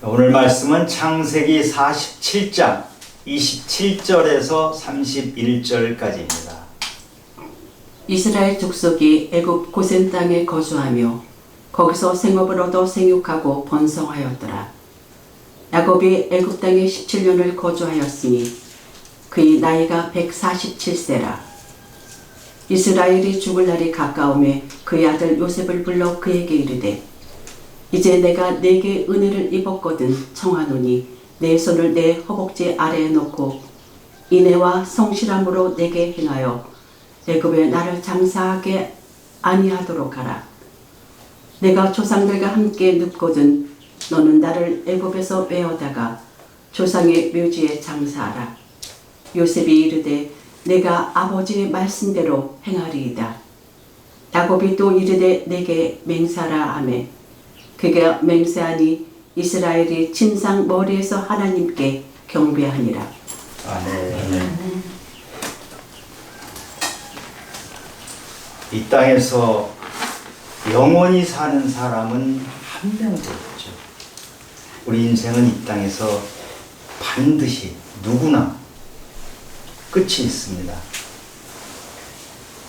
오늘 말씀은 창세기 47장 27절에서 31절까지입니다. 이스라엘 족속이 애굽 고센 땅에 거주하며 거기서 생업을 얻어 생육하고 번성하였더라. 야곱이 애굽 땅에 17년을 거주하였으니 그의 나이가 147세라. 이스라엘이 죽을 날이 가까우매 그의 아들 요셉을 불러 그에게 이르되 이제 내가 네게 은혜를 입었거든 청하노니 내 손을 내 허벅지 아래에 놓고 인애와 성실함으로 내게 행하여 애굽에 나를 장사하게 아니하도록 하라. 내가 조상들과 함께 눕거든 너는 나를 애굽에서 외어다가 조상의 묘지에 장사하라. 요셉이 이르되 내가 아버지의 말씀대로 행하리이다. 야곱이 또 이르되 내게 맹세하라 하매 그가 맹세하니 이스라엘이 진상 머리에서 하나님께 경배하니라. 아멘. 이 땅에서 영원히 사는 사람은 한 명도 없죠. 우리 인생은 이 땅에서 반드시 누구나 끝이 있습니다.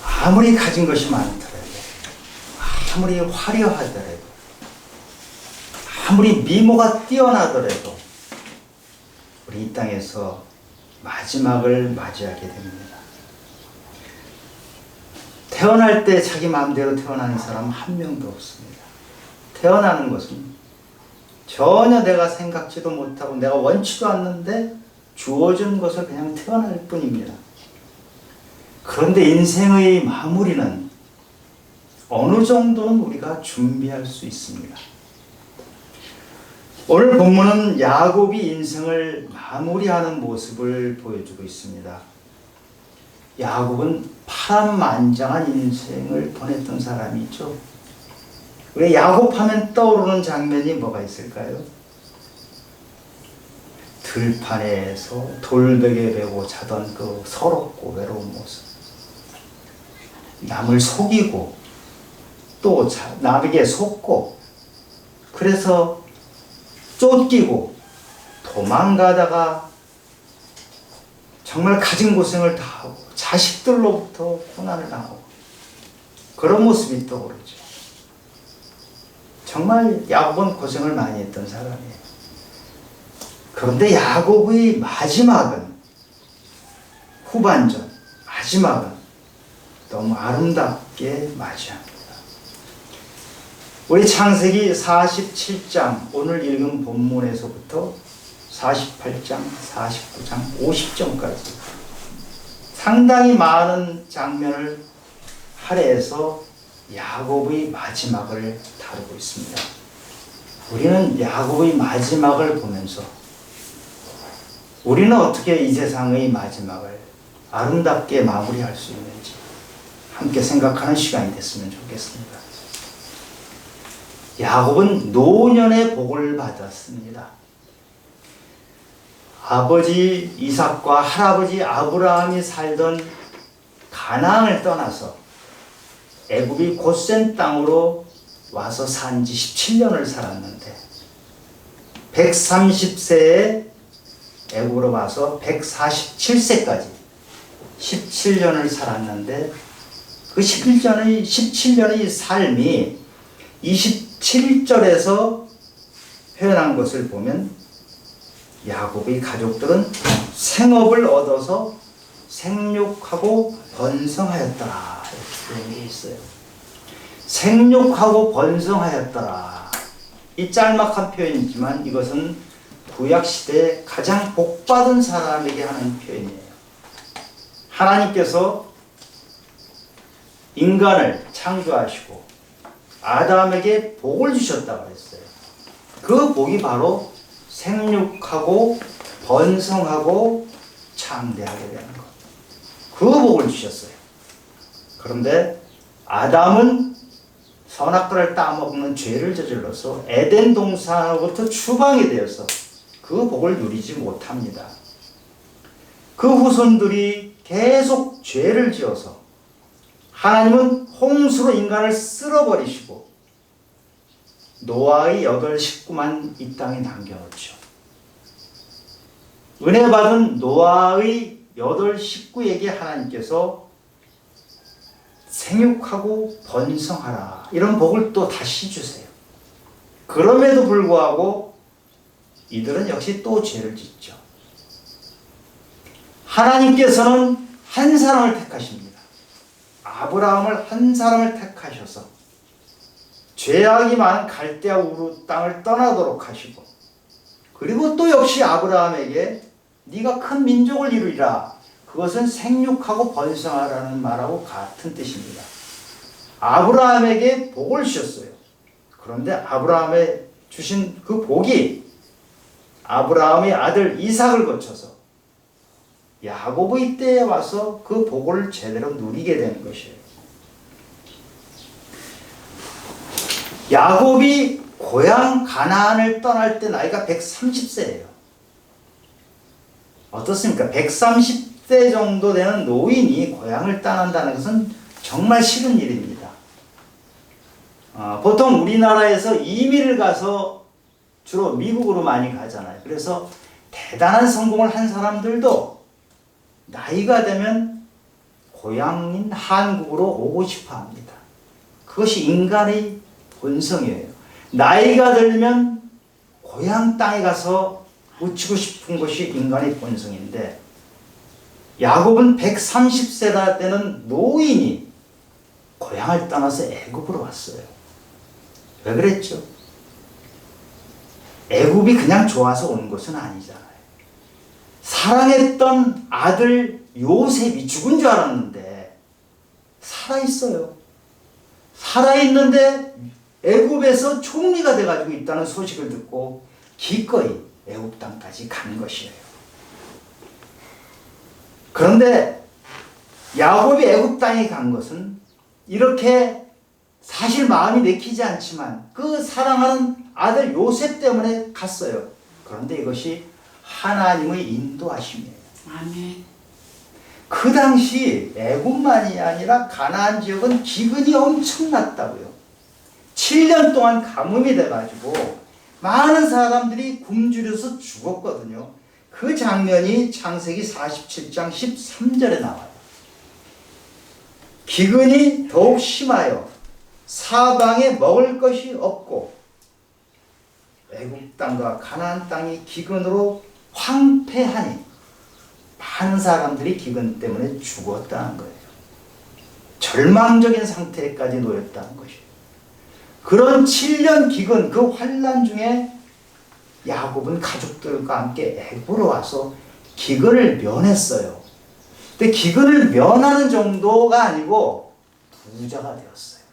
아무리 가진 것이 많더라도, 아무리 화려하더라도, 아무리 미모가 뛰어나더라도 우리 이 땅에서 마지막을 맞이하게 됩니다. 태어날 때 자기 마음대로 태어나는 사람 한 명도 없습니다. 태어나는 것은 전혀 내가 생각지도 못하고 내가 원치도 않는데 주어진 것을 그냥 태어날 뿐입니다. 그런데 인생의 마무리는 어느 정도는 우리가 준비할 수 있습니다. 오늘 본문은 야곱이 인생을 마무리하는 모습을 보여주고 있습니다. 야곱은 파란만장한 인생을 보냈던 사람이죠. 우리 야곱하면 떠오르는 장면이 뭐가 있을까요? 들판에서 돌베개 베고 자던 그 서럽고 외로운 모습. 남을 속이고 또 남에게 속고 그래서 쫓기고 도망가다가 정말 가진 고생을 다 하고 자식들로부터 고난을 당하고 그런 모습이 떠오르죠. 정말 야곱은 고생을 많이 했던 사람이에요. 그런데 야곱의 마지막은 후반전 마지막은 너무 아름답게 맞이합니다. 우리 창세기 47장 오늘 읽은 본문에서부터 48장, 49장, 50장까지 상당히 많은 장면을 할애해서 야곱의 마지막을 다루고 있습니다. 우리는 야곱의 마지막을 보면서 우리는 어떻게 이 세상의 마지막을 아름답게 마무리할 수 있는지 함께 생각하는 시간이 됐으면 좋겠습니다. 야곱은 노년의 복을 받았습니다. 아버지 이삭과 할아버지 아브라함이 살던 가나안을 떠나서 애굽이 고센 땅으로 와서 산 지 17년을 살았는데 130세에 애굽으로 와서 147세까지 17년을 살았는데 그 17년의 삶이 27절에서 표현한 것을 보면 야곱의 가족들은 생업을 얻어서 생육하고 번성하였더라 이렇게 표현이 있어요. 생육하고 번성하였더라. 이 짤막한 표현이지만 이것은 구약시대에 가장 복받은 사람에게 하는 표현이에요. 하나님께서 인간을 창조하시고 아담에게 복을 주셨다고 했어요. 그 복이 바로 생육하고 번성하고 창대하게 되는 것. 그 복을 주셨어요. 그런데 아담은 선악과를 따먹는 죄를 저질러서 에덴 동산으로부터 추방이 되어서 그 복을 누리지 못합니다. 그 후손들이 계속 죄를 지어서 하나님은 홍수로 인간을 쓸어버리시고 노아의 8 식구만 이 땅에 남겨놓죠. 은혜 받은 노아의 8 식구에게 하나님께서 생육하고 번성하라 이런 복을 또 다시 주세요. 그럼에도 불구하고 이들은 역시 또 죄를 짓죠. 하나님께서는 한 사람을 택하십니다. 아브라함을 한 사람을 택하셔서 죄악이 많은 갈대아 우르 땅을 떠나도록 하시고, 그리고 또 역시 아브라함에게 네가 큰 민족을 이루리라. 그것은 생육하고 번성하라는 말하고 같은 뜻입니다. 아브라함에게 복을 주셨어요. 그런데 아브라함에 주신 그 복이 아브라함의 아들 이삭을 거쳐서 야곱의 때에 와서 그 복을 제대로 누리게 되는 것이에요. 야곱이 고향 가나안을 떠날 때 나이가 130세예요. 어떻습니까? 130세 정도 되는 노인이 고향을 떠난다는 것은 정말 싫은 일입니다. 보통 우리나라에서 이민을 가서 주로 미국으로 많이 가잖아요. 그래서 대단한 성공을 한 사람들도 나이가 되면 고향인 한국으로 오고 싶어 합니다. 그것이 인간의 본성이에요. 나이가 들면 고향 땅에 가서 묻히고 싶은 것이 인간의 본성인데, 야곱은 130세가 되는 노인이 고향을 떠나서 애굽으로 왔어요. 왜 그랬죠? 애굽이 그냥 좋아서 온 것은 아니잖아요. 사랑했던 아들 요셉이 죽은 줄 알았는데 살아있어요. 살아있는데 애굽에서 총리가 돼가지고 있다는 소식을 듣고 기꺼이 애굽 땅까지 간 것이에요. 그런데 야곱이 애굽 땅에 간 것은 이렇게 사실 마음이 내키지 않지만 그 사랑하는 아들 요셉 때문에 갔어요. 그런데 이것이 하나님의 인도하심이에요. 아멘. 그 당시 애굽만이 아니라 가나안 지역은 기근이 엄청났다고요. 7년 동안 가뭄이 돼가지고 많은 사람들이 굶주려서 죽었거든요. 그 장면이 창세기 47장 13절에 나와요. 기근이 더욱 심하여 사방에 먹을 것이 없고 애굽 땅과 가나안 땅이 기근으로 황폐하니 많은 사람들이 기근 때문에 죽었다는 거예요. 절망적인 상태까지 놓였다는 것이에요. 그런 7년 기근, 그 환난 중에 야곱은 가족들과 함께 애굽으로 와서 기근을 면했어요. 근데 기근을 면하는 정도가 아니고 부자가 되었어요.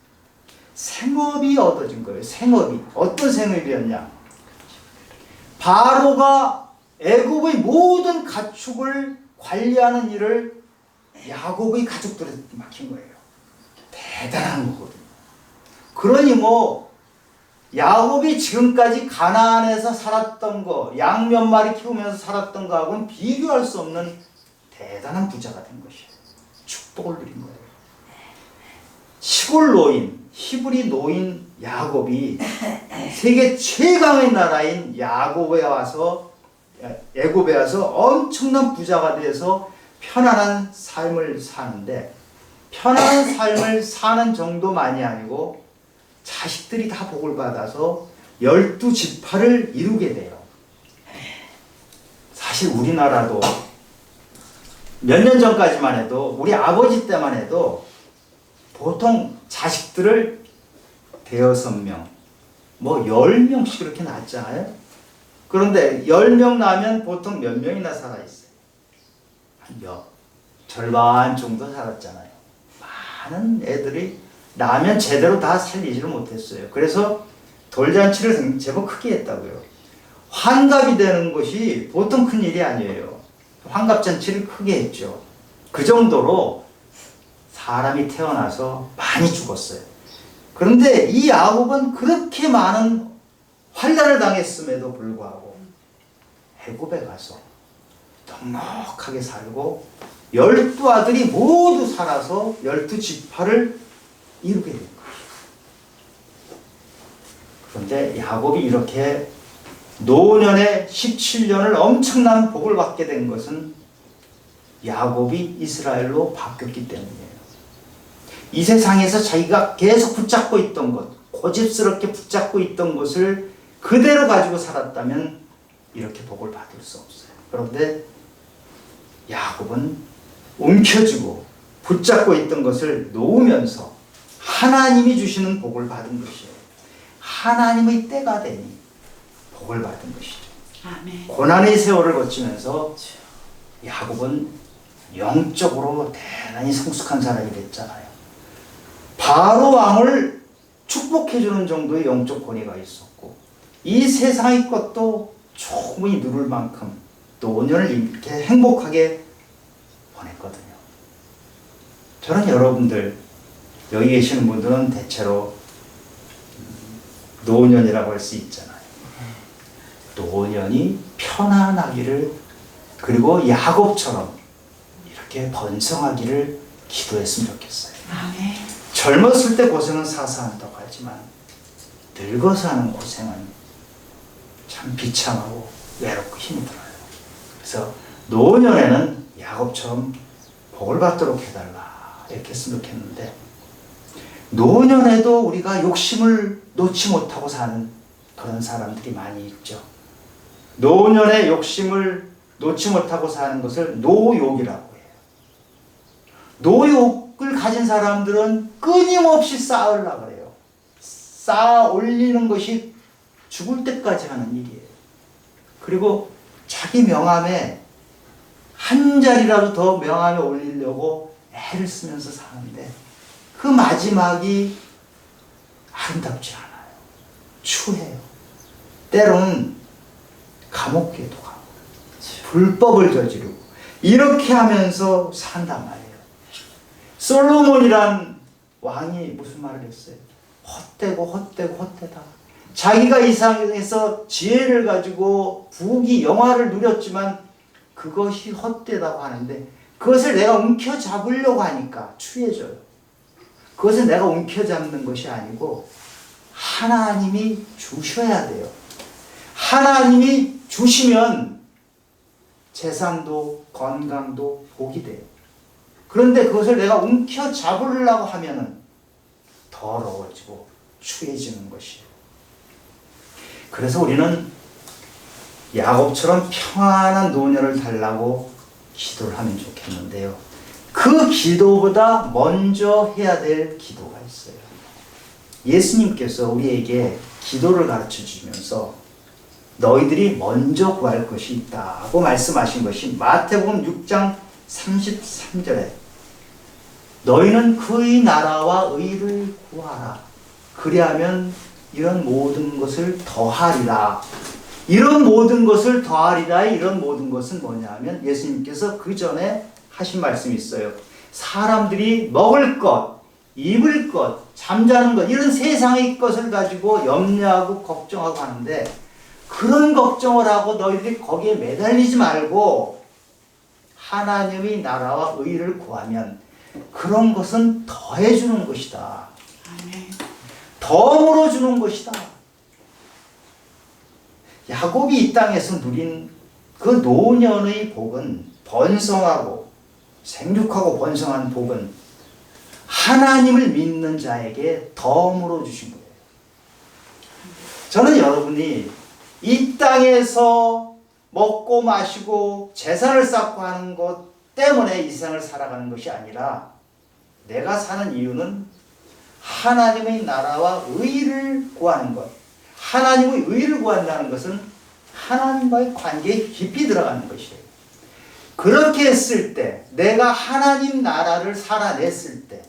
생업이 얻어진 거예요. 생업이. 어떤 생업이었냐? 바로가 애굽의 모든 가축을 관리하는 일을 야곱의 가족들에 맡긴 거예요. 대단한 거거든요. 그러니 야곱이 지금까지 가나안에서 살았던 거, 양 몇 마리 키우면서 살았던 거하고는 비교할 수 없는 대단한 부자가 된 것이에요. 축복을 누린 거예요. 시골 노인, 히브리 노인 야곱이 세계 최강의 나라인 애굽에 와서 엄청난 부자가 돼서 편안한 삶을 사는데, 편안한 삶을 사는 정도만이 아니고 자식들이 다 복을 받아서 12지파를 이루게 돼요. 사실 우리나라도 몇 년 전까지만 해도, 우리 아버지 때만 해도 보통 자식들을 5명, 10명씩 이렇게 낳잖아요. 그런데 10명 낳으면 보통 몇 명이나 살아있어요? 절반 정도 살았잖아요. 많은 애들이 낳으면 제대로 다 살리지를 못했어요. 그래서 돌잔치를 제법 크게 했다고요. 환갑이 되는 것이 보통 큰 일이 아니에요. 환갑잔치를 크게 했죠. 그 정도로 사람이 태어나서 많이 죽었어요. 그런데 이 야곱은 그렇게 많은 환난을 당했음에도 불구하고 애굽에 가서 넉넉하게 살고 12아들이 모두 살아서 12지파를 이루게 된 거예요. 그런데 야곱이 이렇게 노년의 17년을 엄청난 복을 받게 된 것은 야곱이 이스라엘로 바뀌었기 때문이에요. 이 세상에서 자기가 계속 붙잡고 있던 것, 고집스럽게 붙잡고 있던 것을 그대로 가지고 살았다면 이렇게 복을 받을 수 없어요. 그런데 야곱은 움켜쥐고 붙잡고 있던 것을 놓으면서 하나님이 주시는 복을 받은 것이에요. 하나님의 때가 되니 복을 받은 것이죠. 아멘. 고난의 세월을 거치면서 야곱은 영적으로 대단히 성숙한 사람이 됐잖아요. 바로 왕을 축복해주는 정도의 영적 권위가 있었고 이 세상의 것도 충분히 누릴 만큼 노년을 이렇게 행복하게 보냈거든요. 저는 여러분들 여기 계시는 분들은 대체로 노년이라고 할 수 있잖아요. 노년이 편안하기를 그리고 야곱처럼 이렇게 번성하기를 기도했으면 좋겠어요. 아멘. 젊었을 때 고생은 사사한다고 하지만 늙어서 하는 고생은 참 비참하고 외롭고 힘이 들어요. 그래서 노년에는 야곱처럼 복을 받도록 해달라 이렇게 했으면 좋겠는데 노년에도 우리가 욕심을 놓지 못하고 사는 그런 사람들이 많이 있죠. 노년의 욕심을 놓지 못하고 사는 것을 노욕이라고 해요. 노욕을 가진 사람들은 끊임없이 쌓으려고 그래요. 쌓아 올리는 것이 죽을 때까지 하는 일이에요. 그리고 자기 명함에 한 자리라도 더 명함에 올리려고 애를 쓰면서 사는데 그 마지막이 아름답지 않아요. 추해요. 때로는 감옥에도 가고 불법을 저지르고 이렇게 하면서 산단 말이에요. 솔로몬이란 왕이 무슨 말을 했어요? 헛되고 헛되고 헛되다. 자기가 이 세상에서 지혜를 가지고 부귀 영화를 누렸지만 그것이 헛되다고 하는데 그것을 내가 움켜잡으려고 하니까 추해져요. 그것은 내가 움켜잡는 것이 아니고 하나님이 주셔야 돼요. 하나님이 주시면 재산도 건강도 복이 돼요. 그런데 그것을 내가 움켜잡으려고 하면은 더러워지고 추해지는 것이에요. 그래서 우리는 야곱처럼 평안한 노년을 달라고 기도를 하면 좋겠는데요. 그 기도보다 먼저 해야 될 기도가 있어요. 예수님께서 우리에게 기도를 가르쳐 주시면서 너희들이 먼저 구할 것이 있다고 말씀하신 것이 마태복음 6장 33절에 너희는 그의 나라와 의를 구하라. 그리하면 이런 모든 것을 더하리라. 이런 모든 것을 더하리라. 이런 모든 것은 뭐냐면 예수님께서 그 전에 하신 말씀이 있어요. 사람들이 먹을 것, 입을 것, 잠자는 것 이런 세상의 것을 가지고 염려하고 걱정하고 하는데 그런 걱정을 하고 너희들이 거기에 매달리지 말고 하나님의 나라와 의를 구하면 그런 것은 더해주는 것이다. 아멘. 덤으로 주는 것이다. 야곱이 이 땅에서 누린 그 노년의 복은 번성하고 생육하고 번성한 복은 하나님을 믿는 자에게 덤으로 주신 거예요. 저는 여러분이 이 땅에서 먹고 마시고 재산을 쌓고 하는 것 때문에 이 세상을 살아가는 것이 아니라 내가 사는 이유는 하나님의 나라와 의를 구하는 것. 하나님의 의를 구한다는 것은 하나님과의 관계에 깊이 들어가는 것이에요. 그렇게 했을 때 내가 하나님 나라를 살아냈을 때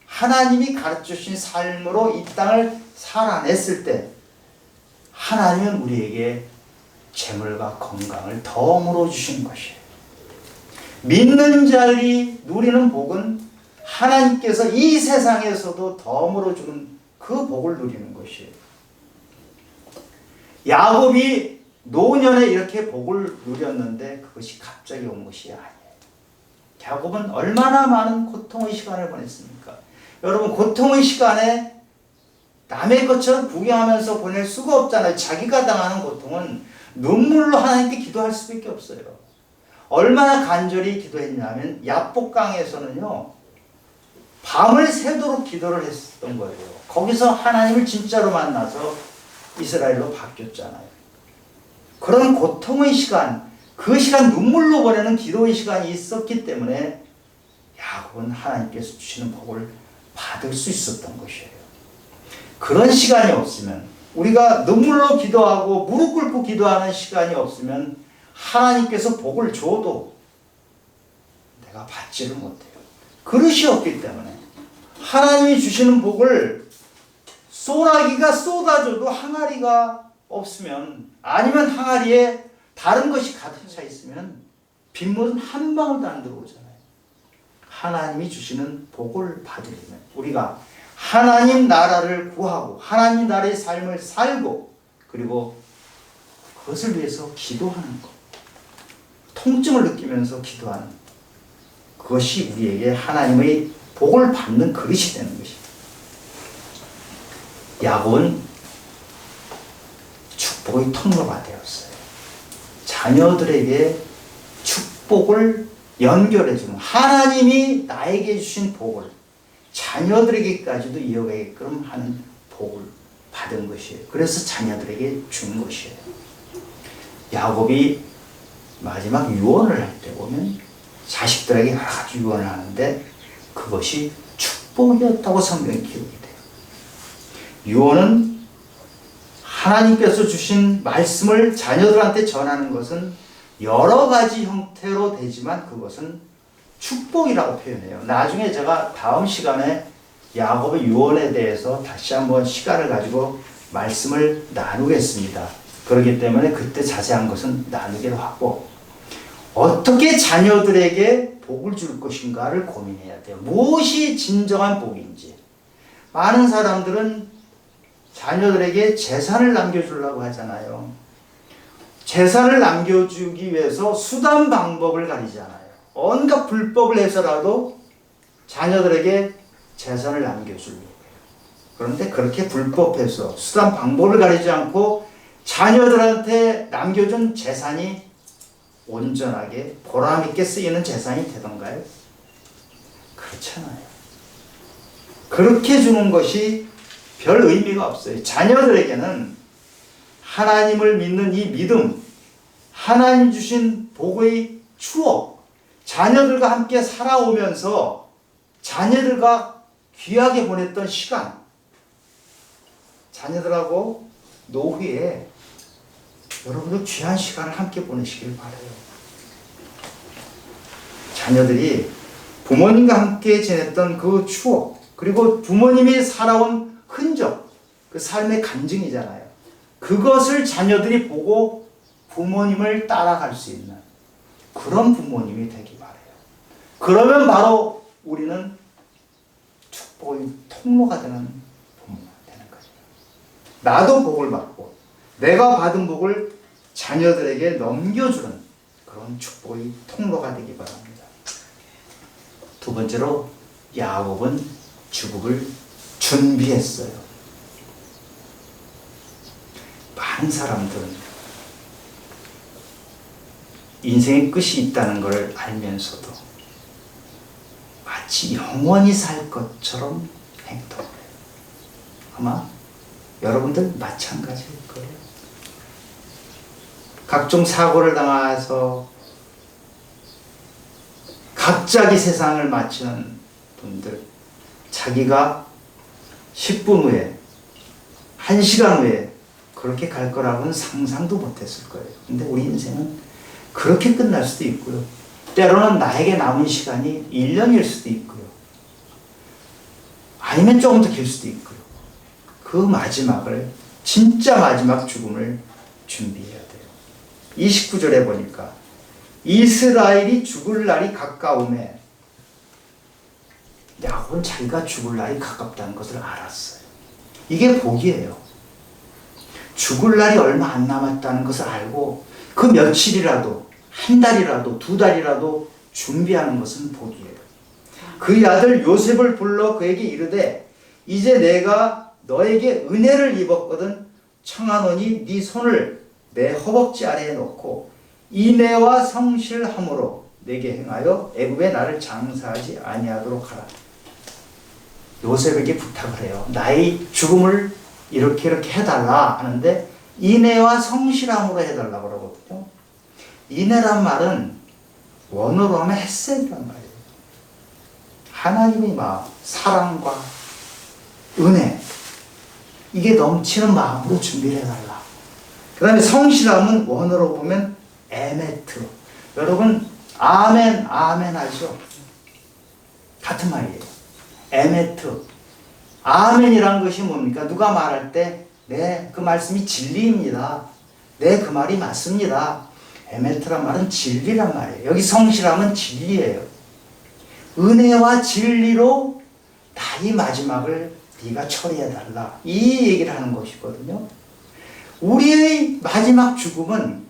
하나님이 가르쳐주신 삶으로 이 땅을 살아냈을 때 하나님은 우리에게 재물과 건강을 덤으로 주신 것이에요. 믿는 자들이 누리는 복은 하나님께서 이 세상에서도 덤으로 주는 그 복을 누리는 것이에요. 야곱이 노년에 이렇게 복을 누렸는데 그것이 갑자기 온 것이 아니에요. 야곱은 얼마나 많은 고통의 시간을 보냈습니까? 여러분 고통의 시간에 남의 것처럼 구경하면서 보낼 수가 없잖아요. 자기가 당하는 고통은 눈물로 하나님께 기도할 수밖에 없어요. 얼마나 간절히 기도했냐면 야복강에서는요, 밤을 새도록 기도를 했었던 거예요. 거기서 하나님을 진짜로 만나서 이스라엘로 바뀌었잖아요. 그런 고통의 시간, 그 시간 눈물로 보내는 기도의 시간이 있었기 때문에 야곱은 하나님께서 주시는 복을 받을 수 있었던 것이에요. 그런 시간이 없으면, 우리가 눈물로 기도하고 무릎 꿇고 기도하는 시간이 없으면 하나님께서 복을 줘도 내가 받지를 못해요. 그릇이 없기 때문에 하나님이 주시는 복을 소나기가 쏟아져도 항아리가 없으면, 아니면 항아리에 다른 것이 가득 차 있으면 빗물은 한 방울도 안 들어오잖아요. 하나님이 주시는 복을 받으려면 우리가 하나님 나라를 구하고 하나님 나라의 삶을 살고, 그리고 그것을 위해서 기도하는 것, 통증을 느끼면서 기도하는 그것이 우리에게 하나님의 복을 받는 그릇이 되는 것입니다. 야곱은 축복의 통로가 되었어요. 자녀들에게 축복을 연결해주는, 하나님이 나에게 주신 복을 자녀들에게까지도 이어가게끔 하는 복을 받은 것이에요. 그래서 자녀들에게 준 것이에요. 야곱이 마지막 유언을 할 때 보면 자식들에게 여러 가지 유언을 하는데 그것이 축복이었다고 성경이 기록이 돼요. 유언은 하나님께서 주신 말씀을 자녀들한테 전하는 것은 여러 가지 형태로 되지만 그것은 축복이라고 표현해요. 나중에 제가 다음 시간에 야곱의 유언에 대해서 다시 한번 시간을 가지고 말씀을 나누겠습니다. 그렇기 때문에 그때 자세한 것은 나누기로 하고, 어떻게 자녀들에게 복을 줄 것인가를 고민해야 돼요. 무엇이 진정한 복인지. 많은 사람들은 자녀들에게 재산을 남겨주려고 하잖아요. 재산을 남겨주기 위해서 수단 방법을 가리잖아요. 온갖 불법을 해서라도 자녀들에게 재산을 남겨주려고 해요. 그런데 그렇게 불법해서 수단 방법을 가리지 않고 자녀들한테 남겨준 재산이 온전하게 보람있게 쓰이는 재산이 되던가요? 그렇잖아요. 그렇게 주는 것이 별 의미가 없어요. 자녀들에게는 하나님을 믿는 이 믿음, 하나님 주신 복의 추억, 자녀들과 함께 살아오면서 자녀들과 귀하게 보냈던 시간, 자녀들하고 노후에 여러분들 귀한 시간을 함께 보내시길 바라요. 자녀들이 부모님과 함께 지냈던 그 추억, 그리고 부모님이 살아온 흔적, 그 삶의 간증이잖아요. 그것을 자녀들이 보고 부모님을 따라갈 수 있는 그런 부모님이 되기 바라요. 그러면 바로 우리는 축복의 통로가 되는 부모가 되는 거죠. 나도 복을 받고 내가 받은 복을 자녀들에게 넘겨주는 그런 축복의 통로가 되기 바랍니다. 두 번째로 야곱은 주북을 준비했어요. 많은 사람들은 인생의 끝이 있다는 것을 알면서도 마치 영원히 살 것처럼 행동해요. 아마 여러분들 마찬가지일 거예요. 각종 사고를 당해서 갑자기 세상을 마치는 분들, 자기가 10분 후에, 1시간 후에 그렇게 갈 거라고는 상상도 못했을 거예요. 근데 우리 인생은 그렇게 끝날 수도 있고요. 때로는 나에게 남은 시간이 1년일 수도 있고요. 아니면 조금 더 길 수도 있고요. 그 마지막을, 진짜 마지막 죽음을 준비해야 돼요. 29절에 보니까 이스라엘이 죽을 날이 가까움에 야곱은 자기가 죽을 날이 가깝다는 것을 알았어요. 이게 복이에요. 죽을 날이 얼마 안 남았다는 것을 알고 그 며칠이라도, 한 달이라도, 두 달이라도 준비하는 것은 복이에요. 그의 아들 요셉을 불러 그에게 이르되 이제 내가 너에게 은혜를 입었거든 청하노니 네 손을 내 허벅지 아래에 놓고 인애와 성실함으로 내게 행하여 애굽에 나를 장사하지 아니하도록 하라. 요셉에게 부탁을 해요. 나의 죽음을 이렇게 해달라 하는데 인애와 성실함으로 해달라고 그러거든요. 인애란 말은 원어로 하면 헤세드란 말이에요. 하나님의 마음, 사랑과 은혜, 이게 넘치는 마음으로 준비를 해달라. 그 다음에 성실함은 원어로 보면 에메트. 여러분 아멘 아멘 하죠. 같은 말이에요. 에메트. 아멘이란 것이 뭡니까? 누가 말할 때 네, 그 말씀이 진리입니다. 네, 그 말이 맞습니다. 에메트란 말은 진리란 말이에요. 여기 성실함은 진리예요. 은혜와 진리로 나의 마지막을 네가 처리해달라. 이 얘기를 하는 것이거든요. 우리의 마지막 죽음은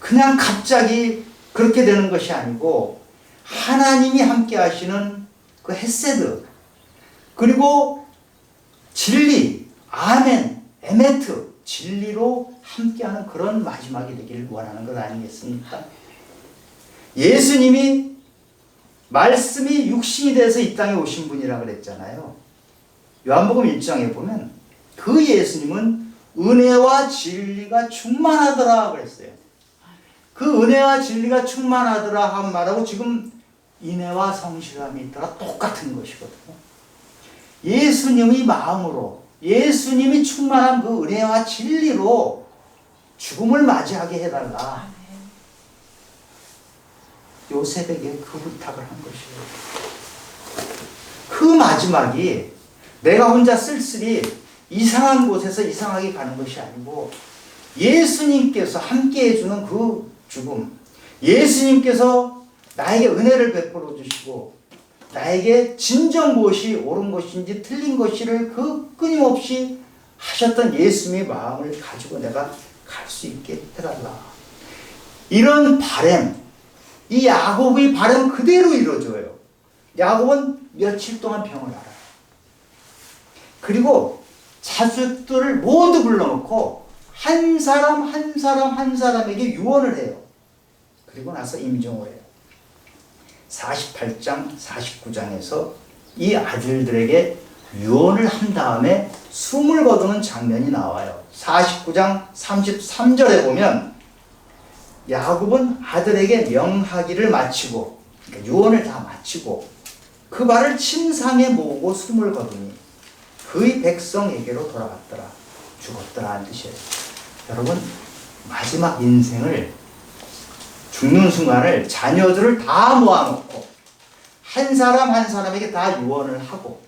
그냥 갑자기 그렇게 되는 것이 아니고 하나님이 함께 하시는 그 헤세드, 그리고 진리, 아멘, 에메트, 진리로 함께하는 그런 마지막이 되기를 원하는 것 아니겠습니까? 예수님이 말씀이 육신이 돼서 이 땅에 오신 분이라 그랬잖아요. 요한복음 1장에 보면 그 예수님은 은혜와 진리가 충만하더라 그랬어요. 그 은혜와 진리가 충만하더라 한 말하고 지금 인애와 성실함이 있더라 똑같은 것이거든요. 예수님의 마음으로, 예수님이 충만한 그 은혜와 진리로 죽음을 맞이하게 해달라. 요셉에게 그 부탁을 한 것이에요. 그 마지막이 내가 혼자 쓸쓸히 이상한 곳에서 이상하게 가는 것이 아니고 예수님께서 함께 해주는 그 죽음, 예수님께서 나에게 은혜를 베풀어 주시고 나에게 진정 무엇이 옳은 것인지 틀린 것인지를 그 끊임없이 하셨던 예수님의 마음을 가지고 내가 갈 수 있게 해달라. 이런 바람, 이 야곱의 바람 그대로 이루어져요. 야곱은 며칠 동안 병을 앓아요. 그리고 자식들을 모두 불러놓고 한 사람 한 사람 한 사람에게 유언을 해요. 그리고 나서 임종을 해요. 48장 49장에서 이 아들들에게 유언을 한 다음에 숨을 거두는 장면이 나와요. 49장 33절에 보면 야곱은 아들에게 명하기를 마치고, 그러니까 유언을 다 마치고 그 발을 침상에 모으고 숨을 거두니 그의 백성에게로 돌아갔더라. 죽었더라 하는 뜻이에요. 여러분, 마지막 인생을, 죽는 순간을 자녀들을 다 모아놓고 한 사람 한 사람에게 다 유언을 하고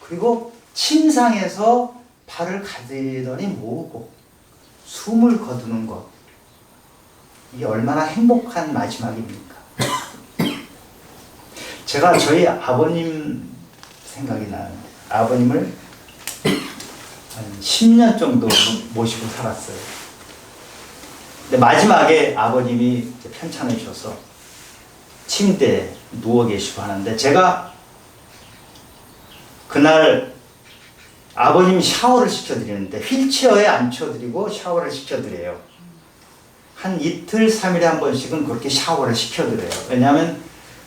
그리고 침상에서 발을 가지더니 모으고 숨을 거두는 것, 이게 얼마나 행복한 마지막입니까? 제가 저희 아버님 생각이 나는데, 아버님을 한 10년 정도 모시고 살았어요. 근데 마지막에 아버님이 편찮으셔서 침대에 누워 계시고 하는데, 제가 그날 아버님 샤워를 시켜드리는데 휠체어에 앉혀드리고 샤워를 시켜드려요. 한 이틀, 3일에 한 번씩은 그렇게 샤워를 시켜드려요. 왜냐하면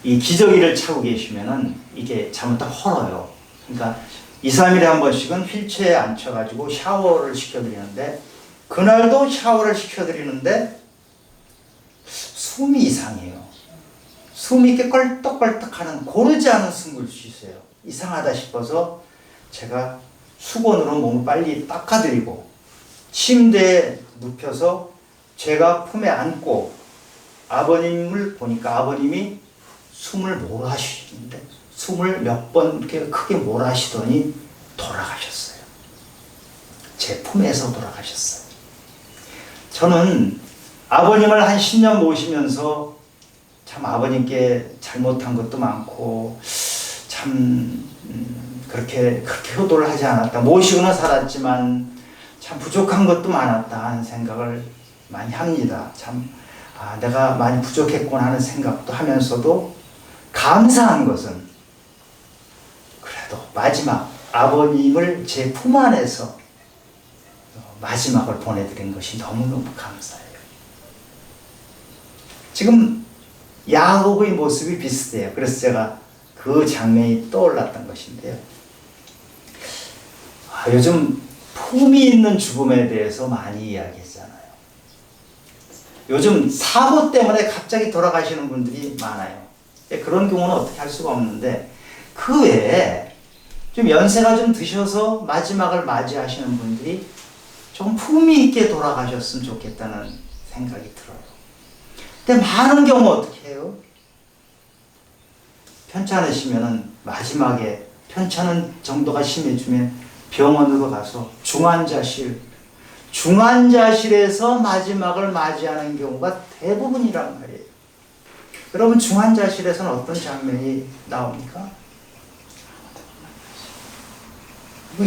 이 기저귀를 차고 계시면은 이게 잘못하면 헐어요. 그러니까 2, 3일에 한 번씩은 휠체어에 앉혀가지고 샤워를 시켜드리는데, 그날도 샤워를 시켜드리는데 숨이 이상해요. 숨이 이렇게 껄떡껄떡하는, 고르지 않은 숨을 쉬세요. 이상하다 싶어서 제가 수건으로 몸을 빨리 닦아드리고 침대에 눕혀서 제가 품에 안고 아버님을 보니까 아버님이 숨을 몰아쉬는데 숨을 몇 번 이렇게 크게 몰아쉬더니 돌아가셨어요. 제 품에서 돌아가셨어요. 저는 아버님을 한 10년 모시면서 참 아버님께 잘못한 것도 많고 참 그렇게 효도를 하지 않았다. 모시고는 살았지만 참 부족한 것도 많았다 하는 생각을 많이 합니다. 참 내가 많이 부족했구나 하는 생각도 하면서도 감사한 것은 그래도 마지막 아버님을 제 품 안에서 마지막을 보내드린 것이 너무너무 감사해요. 지금 야곱의 모습이 비슷해요. 그래서 제가 그 장면이 떠올랐던 것인데요. 요즘 품이 있는 죽음에 대해서 많이 이야기했잖아요. 요즘 사고 때문에 갑자기 돌아가시는 분들이 많아요. 그런 경우는 어떻게 할 수가 없는데, 그 외에 좀 연세가 좀 드셔서 마지막을 맞이하시는 분들이 좀 품위 있게 돌아가셨으면 좋겠다는 생각이 들어요. 근데 많은 경우 어떻게 해요? 편찮으시면은 마지막에 편찮은 정도가 심해지면 병원으로 가서 중환자실에서 마지막을 맞이하는 경우가 대부분이란 말이에요. 여러분, 중환자실에서는 어떤 장면이 나옵니까?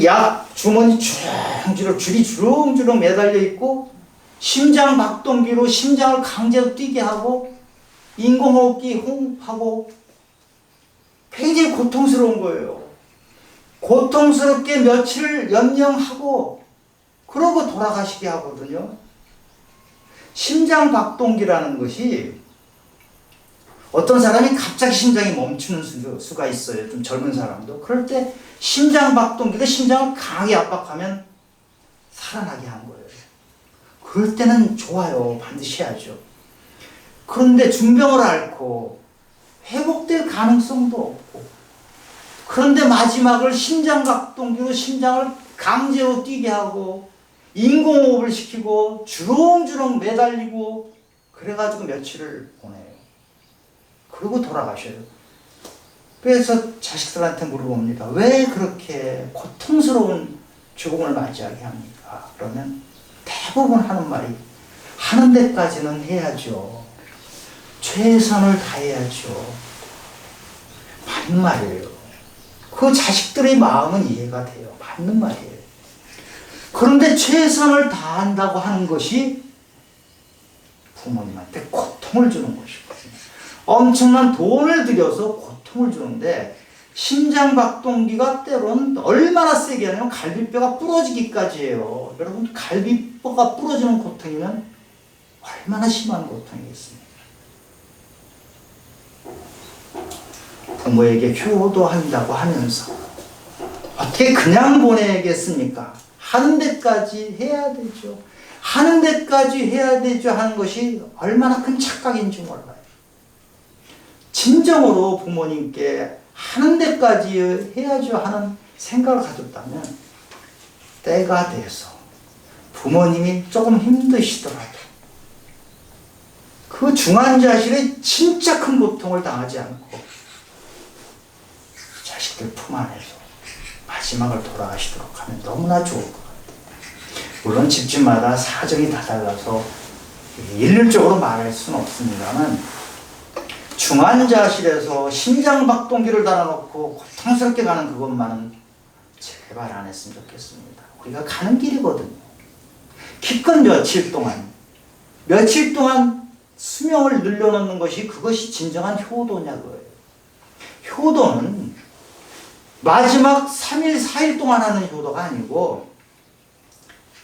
약 주머니 줄이 주렁주렁 매달려 있고, 심장 박동기로 심장을 강제로 뛰게 하고, 인공호흡기 호흡하고, 굉장히 고통스러운 거예요. 고통스럽게 며칠을 연명하고, 그러고 돌아가시게 하거든요. 심장 박동기라는 것이, 어떤 사람이 갑자기 심장이 멈추는 수가 있어요. 좀 젊은 사람도. 그럴 때 심장 박동기로 심장을 강하게 압박하면 살아나게 한 거예요. 그럴 때는 좋아요. 반드시 해야죠. 그런데 중병을 앓고 회복될 가능성도 없고, 그런데 마지막을 심장 박동기로 심장을 강제로 뛰게 하고, 인공호흡을 시키고, 주렁주렁 매달리고, 그래가지고 며칠을 보내요. 그리고 돌아가셔요. 그래서 자식들한테 물어봅니다. 왜 그렇게 고통스러운 죽음을 맞이하게 합니까? 그러면 대부분 하는 말이, 하는 데까지는 해야죠. 최선을 다해야죠. 맞는 말이에요. 그 자식들의 마음은 이해가 돼요. 맞는 말이에요. 그런데 최선을 다한다고 하는 것이 부모님한테 고통을 주는 것이거든요. 엄청난 돈을 들여서 고통을 주는데, 심장 박동기가 때로는 얼마나 세게 하냐면 갈비뼈가 부러지기까지 해요. 여러분, 갈비뼈가 부러지는 고통이면 얼마나 심한 고통이겠습니까? 부모에게 효도한다고 하면서 어떻게 그냥 보내겠습니까? 하는 데까지 해야 되죠. 하는 데까지 해야 되죠 하는 것이 얼마나 큰 착각인지 몰라요. 진정으로 부모님께 하는 데까지 해야죠 하는 생각을 가졌다면, 때가 돼서 부모님이 조금 힘드시더라도 그 중환자실에 진짜 큰 고통을 당하지 않고 자식들 품 안에서 마지막을 돌아가시도록 하면 너무나 좋을 것 같아요. 물론 집집마다 사정이 다 달라서 일률적으로 말할 수는 없습니다만, 중환자실에서 심장 박동기를 달아놓고 고통스럽게 가는 그것만은 제발 안 했으면 좋겠습니다. 우리가 가는 길이거든요. 기껏 며칠 동안 수명을 늘려놓는 것이, 그것이 진정한 효도냐고요. 효도는 마지막 3일, 4일 동안 하는 효도가 아니고,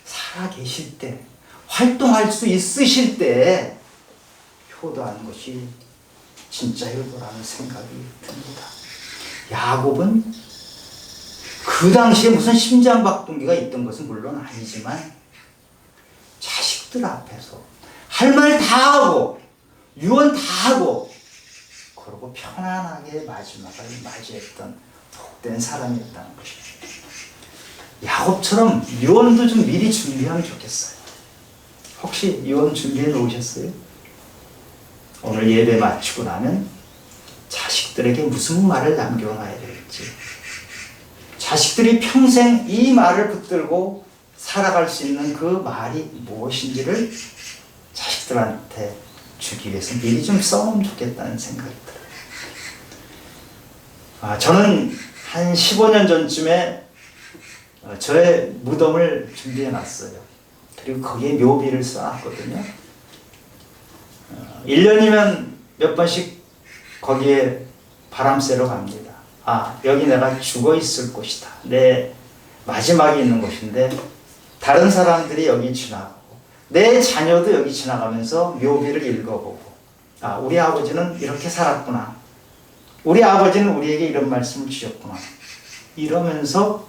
살아계실 때, 활동할 수 있으실 때 효도하는 것이 진짜 효도라는 생각이 듭니다. 야곱은 그 당시에 무슨 심장박동기가 있던 것은 물론 아니지만, 자식들 앞에서 할 말 다 하고 유언 다 하고, 그러고 편안하게 마지막을 맞이했던 복된 사람이었다는 것입니다. 야곱처럼 유언도 좀 미리 준비하면 좋겠어요. 혹시 유언 준비해 놓으셨어요? 오늘 예배 마치고 나면 자식들에게 무슨 말을 남겨놔야 될지, 자식들이 평생 이 말을 붙들고 살아갈 수 있는 그 말이 무엇인지를 자식들한테 주기 위해서 미리 좀 써놓으면 좋겠다는 생각이 들어요. 저는 한 15년 전쯤에 저의 무덤을 준비해 놨어요. 그리고 거기에 묘비를 써놨거든요. 1년이면 몇 번씩 거기에 바람 쐬러 갑니다. 여기 내가 죽어 있을 곳이다. 내 마지막에 있는 곳인데 다른 사람들이 여기 지나가고 내 자녀도 여기 지나가면서 묘비를 읽어보고 우리 아버지는 이렇게 살았구나. 우리 아버지는 우리에게 이런 말씀을 주셨구나. 이러면서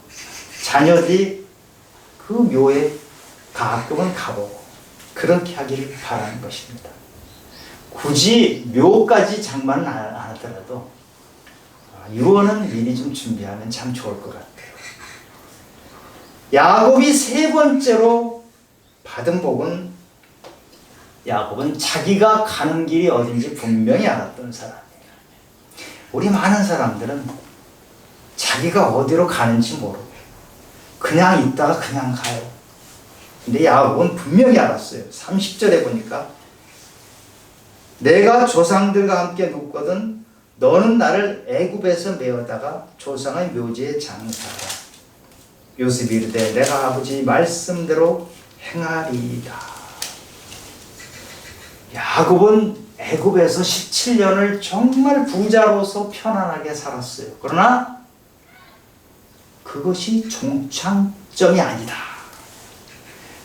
자녀들이 그 묘에 가끔은 가보고 그렇게 하기를 바라는 것입니다. 굳이 묘까지 장만은 안 하더라도 유언은 미리 좀 준비하면 참 좋을 것 같아요. 야곱이 세 번째로 받은 복은 야곱은 자기가 가는 길이 어딘지 분명히 알았던 사람이에요. 우리 많은 사람들은 자기가 어디로 가는지 모르고 그냥 있다가 그냥 가요. 근데 야곱은 분명히 알았어요. 30절에 보니까 내가 조상들과 함께 눕거든 너는 나를 애굽에서 메어다가 조상의 묘지에 장사하라. 요셉이 이르되 내가 아버지 말씀대로 행하리이다. 야곱은 애굽에서 17년을 정말 부자로서 편안하게 살았어요. 그러나 그것이 종착점이 아니다.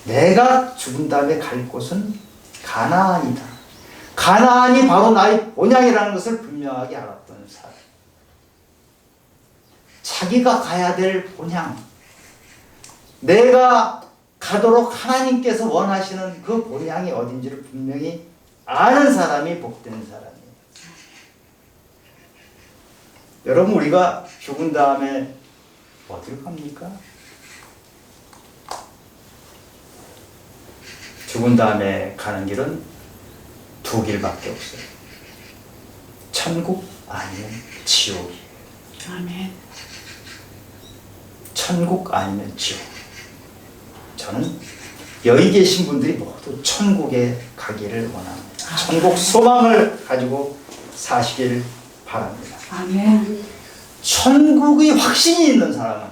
내가 죽은 다음에 갈 곳은 가나안이다. 가나안이 바로 나의 본향이라는 것을 분명하게 알았던 사람. 자기가 가야 될 본향, 내가 가도록 하나님께서 원하시는 그 본향이 어딘지를 분명히 아는 사람이 복된 사람이에요. 여러분, 우리가 죽은 다음에 어디로 갑니까? 죽은 다음에 가는 길은 두 길밖에 없어요. 천국 아니면 지옥이에요. 아멘. 천국 아니면 지옥. 저는 여기 계신 분들이 모두 천국에 가기를 원합니다. 천국 소망을 가지고 사시길 바랍니다. 아멘. 천국의 확신이 있는 사람은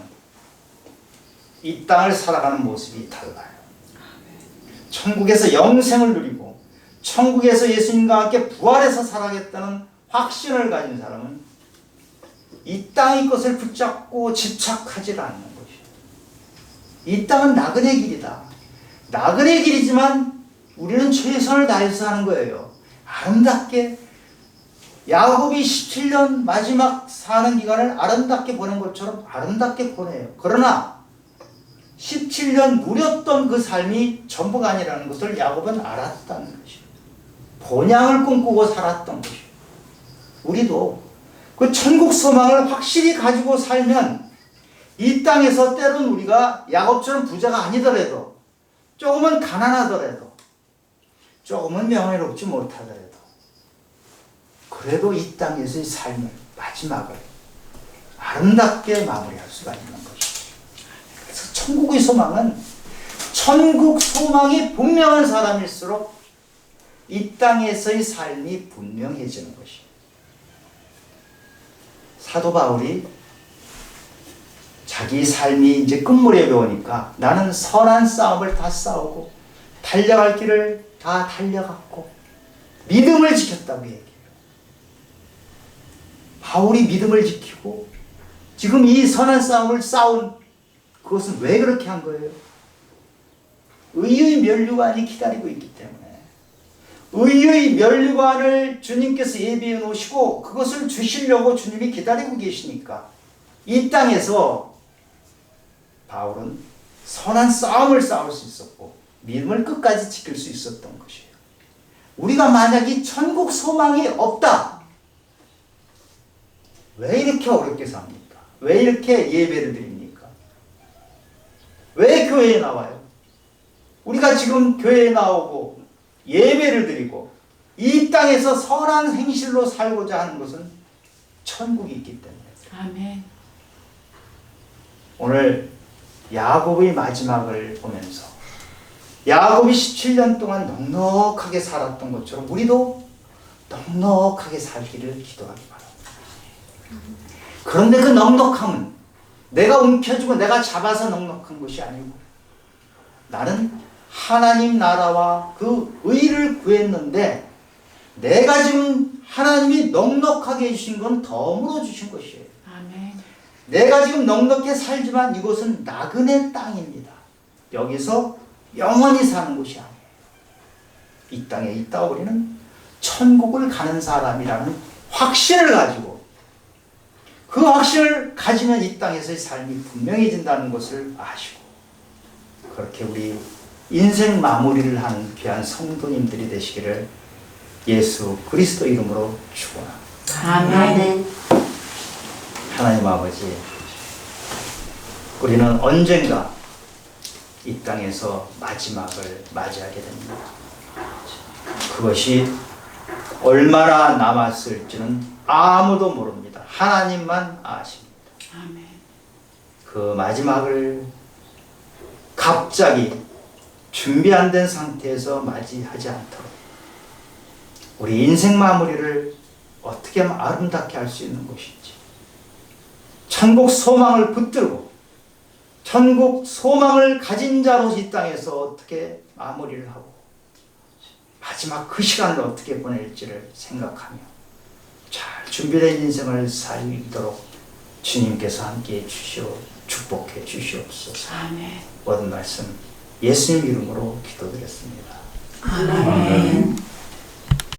이 땅을 살아가는 모습이 달라요. 천국에서 영생을 누리고 천국에서 예수님과 함께 부활해서 살아가겠다는 확신을 가진 사람은 이 땅의 것을 붙잡고 집착하지 않는 것이에요. 이 땅은 나그네 길이다. 나그네 길이지만 우리는 최선을 다해서 하는 거예요. 아름답게 야곱이 17년 마지막 사는 기간을 아름답게 보낸 것처럼 아름답게 보내요. 그러나 17년 누렸던 그 삶이 전부가 아니라는 것을 야곱은 알았다는 것이에요. 본향을 꿈꾸고 살았던 것이에요. 우리도 그 천국 소망을 확실히 가지고 살면 이 땅에서 때론 우리가 야곱처럼 부자가 아니더라도 조금은 가난하더라도 조금은 명예롭지 못하더라도 그래도 이 땅에서의 삶을 마지막을 아름답게 마무리할 수가 있는 것이죠. 그래서 천국의 소망은 천국 소망이 분명한 사람일수록 이 땅에서의 삶이 분명해지는 것이에요. 사도 바울이 자기 삶이 이제 끝물에 오니까 나는 선한 싸움을 다 싸우고 달려갈 길을 다 달려갔고 믿음을 지켰다고 얘기해요. 바울이 믿음을 지키고 지금 이 선한 싸움을 싸운 그것은 왜 그렇게 한 거예요? 의의 면류관이 기다리고 있기 때문에 의의 면류관을 주님께서 예비해 놓으시고 그것을 주시려고 주님이 기다리고 계시니까 이 땅에서 바울은 선한 싸움을 싸울 수 있었고 믿음을 끝까지 지킬 수 있었던 것이에요. 우리가 만약 이 천국 소망이 없다. 왜 이렇게 어렵게 삽니까? 왜 이렇게 예배를 드립니까? 왜 교회에 나와요? 우리가 지금 교회에 나오고 예배를 드리고 이 땅에서 선한 행실로 살고자 하는 것은 천국이 있기 때문에. 아멘. 오늘 야곱의 마지막을 보면서 야곱이 17년 동안 넉넉하게 살았던 것처럼 우리도 넉넉하게 살기를 기도하기 바랍니다. 그런데 그 넉넉함은 내가 움켜쥐고 내가 잡아서 넉넉한 것이 아니고 나는 하나님 나라와 그 의를 구했는데 내가 지금 하나님이 넉넉하게 해주신 건 덤으로 주신 것이에요. 아멘. 내가 지금 넉넉히 살지만 이곳은 나그네 땅입니다. 여기서 영원히 사는 곳이 아니에요. 이 땅에 있다 우리는 천국을 가는 사람이라는 확신을 가지고 그 확신을 가지면 이 땅에서의 삶이 분명해진다는 것을 아시고 그렇게 우리 인생 마무리를 하는 귀한 성도님들이 되시기를 예수 그리스도 이름으로 축원합니다. 아멘. 하나님 아버지, 우리는 언젠가 이 땅에서 마지막을 맞이하게 됩니다. 그것이 얼마나 남았을지는 아무도 모릅니다. 하나님만 아십니다. 아멘. 그 마지막을 갑자기 준비 안 된 상태에서 맞이하지 않도록 우리 인생 마무리를 어떻게 하면 아름답게 할 수 있는 것인지 천국 소망을 붙들고 천국 소망을 가진 자로 이 땅에서 어떻게 마무리를 하고 마지막 그 시간을 어떻게 보낼지를 생각하며 잘 준비된 인생을 살도록 주님께서 함께해 주시오 축복해 주시옵소서. 아멘. 모든 말씀 예수님 이름으로 기도드렸습니다. 아멘.